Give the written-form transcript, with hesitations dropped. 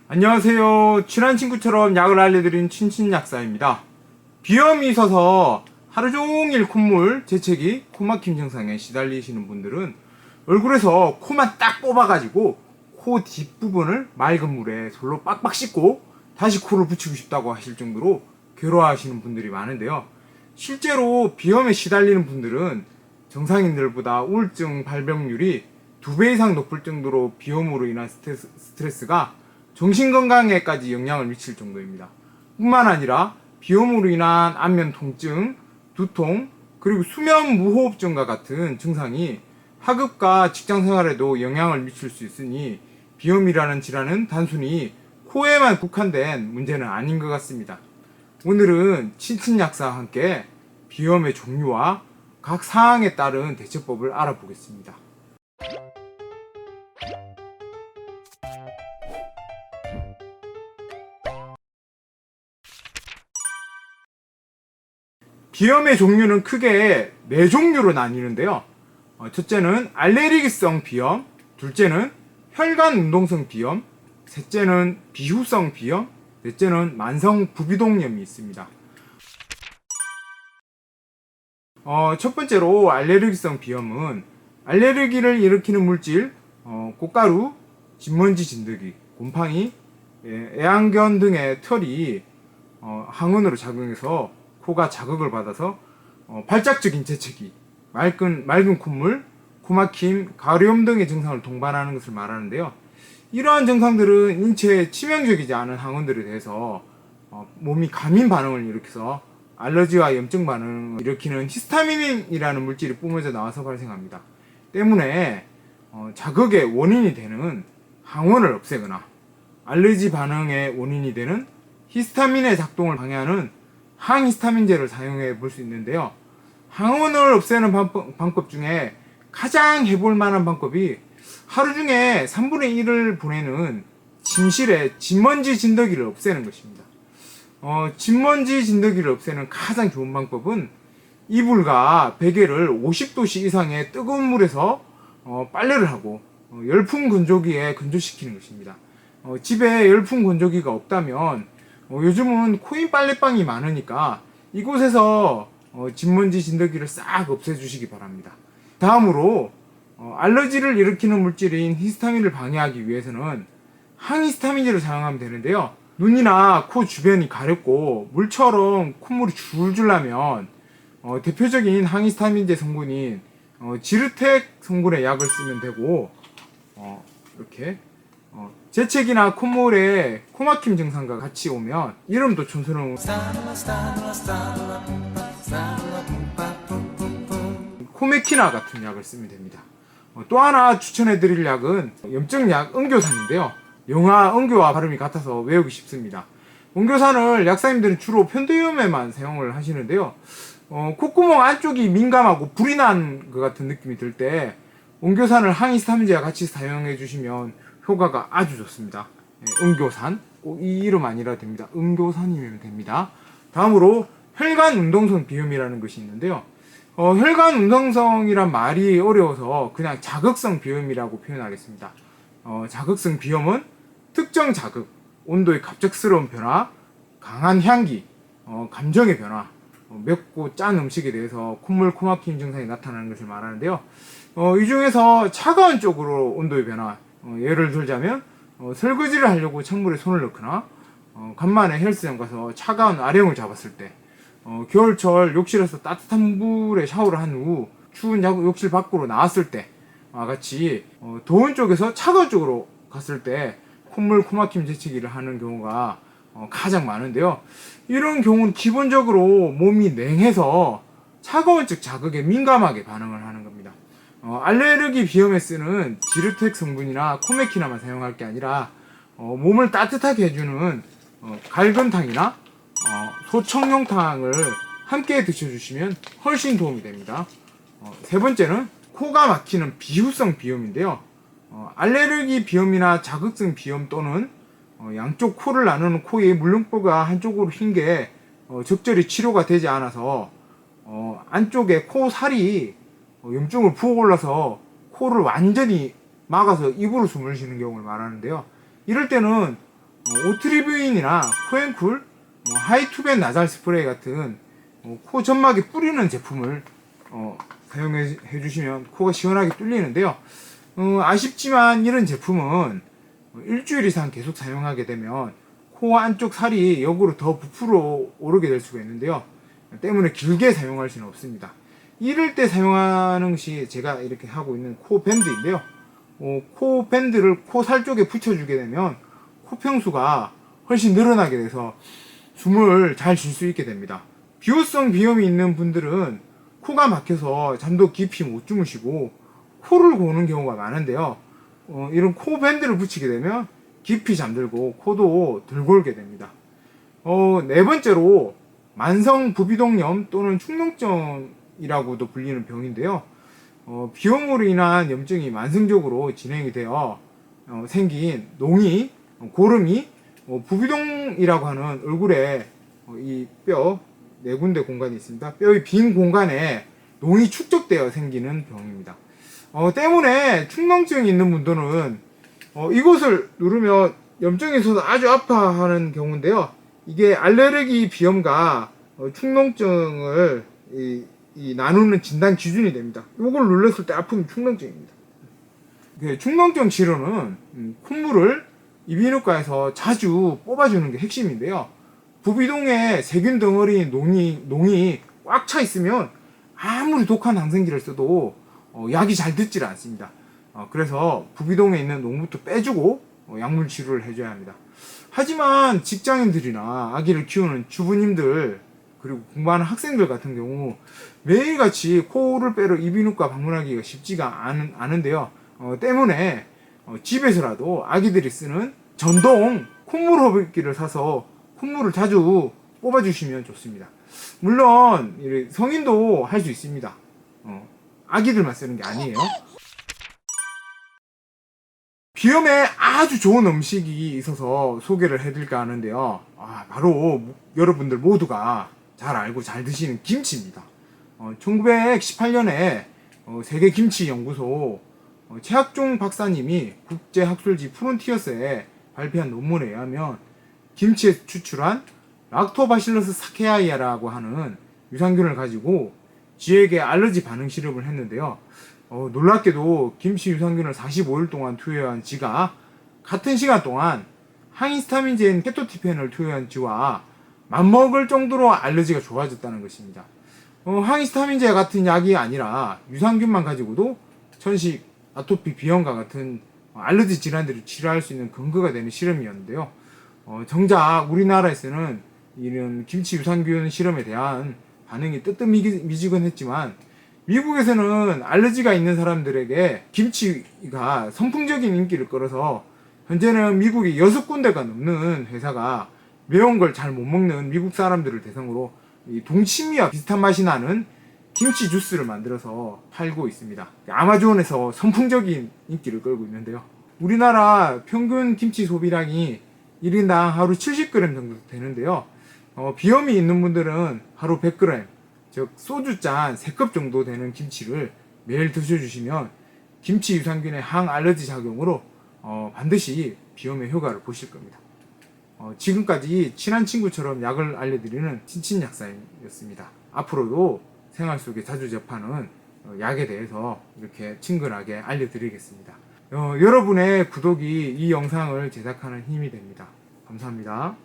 안녕하세요. 친한 친구처럼 약을 알려드린 친친약사입니다. 비염이 있어서 하루종일 콧물, 재채기, 코막힘 증상에 시달리시는 분들은 얼굴에서 코만 딱 뽑아가지고 코 뒷부분을 맑은 물에 솔로 빡빡 씻고 다시 코를 붙이고 싶다고 하실 정도로 괴로워하시는 분들이 많은데요. 실제로 비염에 시달리는 분들은 정상인들보다 우울증 발병률이 2배 이상 높을 정도로 비염으로 인한 스트레스가 정신건강에까지 영향을 미칠 정도입니다. 뿐만 아니라 비염으로 인한 안면 통증, 두통, 그리고 수면 무호흡증과 같은 증상이 학업과 직장생활에도 영향을 미칠 수 있으니 비염이라는 질환은 단순히 코에만 국한된 문제는 아닌 것 같습니다. 오늘은 친친약사와 함께 비염의 종류와 각 상황에 따른 대처법을 알아보겠습니다. 비염의 종류는 크게 4종류로 나뉘는데요. 첫째는 알레르기성 비염, 둘째는 혈관 운동성 비염, 셋째는 비후성 비염, 넷째는 만성 부비동염이 있습니다. 첫 번째로 알레르기성 비염은 알레르기를 일으키는 물질, 꽃가루, 진먼지 진드기, 곰팡이, 애완견 등의 털이 항원으로 작용해서 코가 자극을 받아서 발작적인 재채기, 맑은 콧물, 코막힘, 가려움 등의 증상을 동반하는 것을 말하는데요. 이러한 증상들은 인체에 치명적이지 않은 항원들에 대해서 몸이 감인 반응을 일으켜서 알러지와 염증 반응을 일으키는 히스타민이라는 물질이 뿜어져 나와서 발생합니다. 때문에 자극의 원인이 되는 항원을 없애거나 알러지 반응의 원인이 되는 히스타민의 작동을 방해하는 항히스타민제를 사용해 볼 수 있는데요. 항원을 없애는 방법 중에 가장 해볼 만한 방법이 하루 중에 3분의 1을 보내는 침실에 진먼지 진드기를 없애는 것입니다. 진먼지 진드기를 없애는 가장 좋은 방법은 이불과 베개를 50도씨 이상의 뜨거운 물에서 빨래를 하고 열풍 건조기에 건조시키는 것입니다. 집에 열풍 건조기가 없다면 요즘은 코인 빨래방이 많으니까 이곳에서 진먼지 진드기를 싹 없애주시기 바랍니다. 다음으로 알러지를 일으키는 물질인 히스타민을 방해하기 위해서는 항히스타민제를 사용하면 되는데요. 눈이나 코 주변이 가렵고 물처럼 콧물이 줄줄 나면 대표적인 항히스타민제 성분인 지르텍 성분의 약을 쓰면 되고 이렇게 재채기나 콧물에 코막힘 증상과 같이 오면 이름도 촌스러운 코메키나 같은 약을 쓰면 됩니다. 또 하나 추천해드릴 약은 염증약 은교산인데요. 영화 은교와 발음이 같아서 외우기 쉽습니다. 은교산을 약사님들은 주로 편도염에만 사용을 하시는데요. 콧구멍 안쪽이 민감하고 불이 난 것 같은 느낌이 들 때 은교산을 항히스타민제와 같이 사용해 주시면 효과가 아주 좋습니다. 은교산, 이 이름 아니라 됩니다. 은교산이면 됩니다. 다음으로 혈관 운동성 비염이라는 것이 있는데요. 혈관 운동성이란 말이 어려워서 그냥 자극성 비염이라고 표현하겠습니다. 자극성 비염은 특정 자극, 온도의 갑작스러운 변화, 강한 향기, 감정의 변화, 맵고 짠 음식에 대해서 콧물, 코막힘 증상이 나타나는 것을 말하는데요. 이 중에서 차가운 쪽으로 온도의 변화, 예를 들자면 설거지를 하려고 찬물에 손을 넣거나 간만에 헬스장 가서 차가운 아령을 잡았을 때, 겨울철 욕실에서 따뜻한 물에 샤워를 한 후 추운 욕실 밖으로 나왔을 때와 같이 더운 쪽에서 차가운 쪽으로 갔을 때 콧물, 코막힘 재채기를 하는 경우가 가장 많은데요. 이런 경우는 기본적으로 몸이 냉해서 차가운 쪽 자극에 민감하게 반응을 하는 겁니다. 알레르기 비염에 쓰는 지르텍 성분이나 코메키나만 사용할 게 아니라 몸을 따뜻하게 해주는 갈근탕이나 소청룡탕을 함께 드셔주시면 훨씬 도움이 됩니다. 세 번째는 코가 막히는 비후성 비염인데요. 알레르기 비염이나 자극성 비염 또는 양쪽 코를 나누는 코의 물렁뼈가 한쪽으로 휜 게 적절히 치료가 되지 않아서 안쪽에 코살이 염증을 부어올라서 코를 완전히 막아서 입으로 숨을 쉬는 경우를 말하는데요. 이럴 때는 오트리뷰인이나 코앤쿨, 하이투벤 나잘 스프레이 같은 코 점막에 뿌리는 제품을 사용해 주시면 코가 시원하게 뚫리는데요. 아쉽지만 이런 제품은 일주일 이상 계속 사용하게 되면 코 안쪽 살이 역으로 더 부풀어 오르게 될 수가 있는데요. 때문에 길게 사용할 수는 없습니다. 이럴 때 사용하는 것이 제가 이렇게 하고 있는 코 밴드인데요. 코 밴드를 코 살 쪽에 붙여주게 되면 코 평수가 훨씬 늘어나게 돼서 숨을 잘 쉴 수 있게 됩니다. 비호성 비염이 있는 분들은 코가 막혀서 잠도 깊이 못 주무시고 코를 고는 경우가 많은데요. 이런 코 밴드를 붙이게 되면 깊이 잠들고 코도 덜 골게 됩니다. 네 번째로 만성 부비동염 또는 축농증이라고도 불리는 병인데요. 비염으로 인한 염증이 만성적으로 진행이 되어 생긴 농이, 고름이 부비동이라고 하는 얼굴에 이 뼈 네 군데 공간이 있습니다. 뼈의 빈 공간에 농이 축적되어 생기는 병입니다. 때문에 축농증이 있는 분들은 이곳을 누르면 염증이 있어서 아주 아파하는 경우인데요. 이게 알레르기 비염과 축농증을 나누는 진단 기준이 됩니다. 이걸 눌렀을 때 아픔이 축농증입니다. 축농증 치료는 콧물을 이비인후과에서 자주 뽑아주는 게 핵심인데요. 부비동에 세균 덩어리 농이 꽉 차 있으면 아무리 독한 항생제를 써도 약이 잘 듣질 않습니다. 그래서 부비동에 있는 농부터 빼주고 약물 치료를 해줘야 합니다. 하지만 직장인들이나 아기를 키우는 주부님들 그리고 공부하는 학생들 같은 경우 매일같이 코를 빼러 이비인후과 방문하기가 쉽지가 않은데요. 때문에 집에서라도 아기들이 쓰는 전동 콧물 호흡기를 사서 콧물을 자주 뽑아주시면 좋습니다. 물론 성인도 할 수 있습니다. 아기들만 쓰는 게 아니에요. 비염에 아주 좋은 음식이 있어서 소개를 해드릴까 하는데요. 바로 여러분들 모두가 잘 알고 잘 드시는 김치입니다. 1918년에 세계김치연구소 최학종 박사님이 국제학술지 프론티어스에 발표한 논문에 의하면 김치에서 추출한 락토바실러스 사케아이아라고 하는 유산균을 가지고 쥐에게 알러지 반응 실험을 했는데요. 놀랍게도 김치 유산균을 45일 동안 투여한 쥐가 같은 시간 동안 항히스타민제인 케토티펜을 투여한 쥐와 맞먹을 정도로 알러지가 좋아졌다는 것입니다. 항히스타민제 같은 약이 아니라 유산균만 가지고도 천식, 아토피, 비염과 같은 알러지 질환들을 치료할 수 있는 근거가 되는 실험이었는데요. 정작 우리나라에서는 이런 김치 유산균 실험에 대한 반응이 뜨뜻미지근했지만 미국에서는 알러지가 있는 사람들에게 김치가 선풍적인 인기를 끌어서 현재는 미국에 6군데가 넘는 회사가 매운 걸 잘 못 먹는 미국 사람들을 대상으로 동치미와 비슷한 맛이 나는 김치 주스를 만들어서 팔고 있습니다. 아마존에서 선풍적인 인기를 끌고 있는데요. 우리나라 평균 김치 소비량이 1인당 하루 70g 정도 되는데요. 비염이 있는 분들은 하루 100g, 즉 소주잔 3컵 정도 되는 김치를 매일 드셔주시면 김치 유산균의 항알러지 작용으로 반드시 비염의 효과를 보실 겁니다. 지금까지 친한 친구처럼 약을 알려드리는 친친약사였습니다. 앞으로도 생활 속에 자주 접하는 약에 대해서 이렇게 친근하게 알려드리겠습니다. 여러분의 구독이 이 영상을 제작하는 힘이 됩니다. 감사합니다.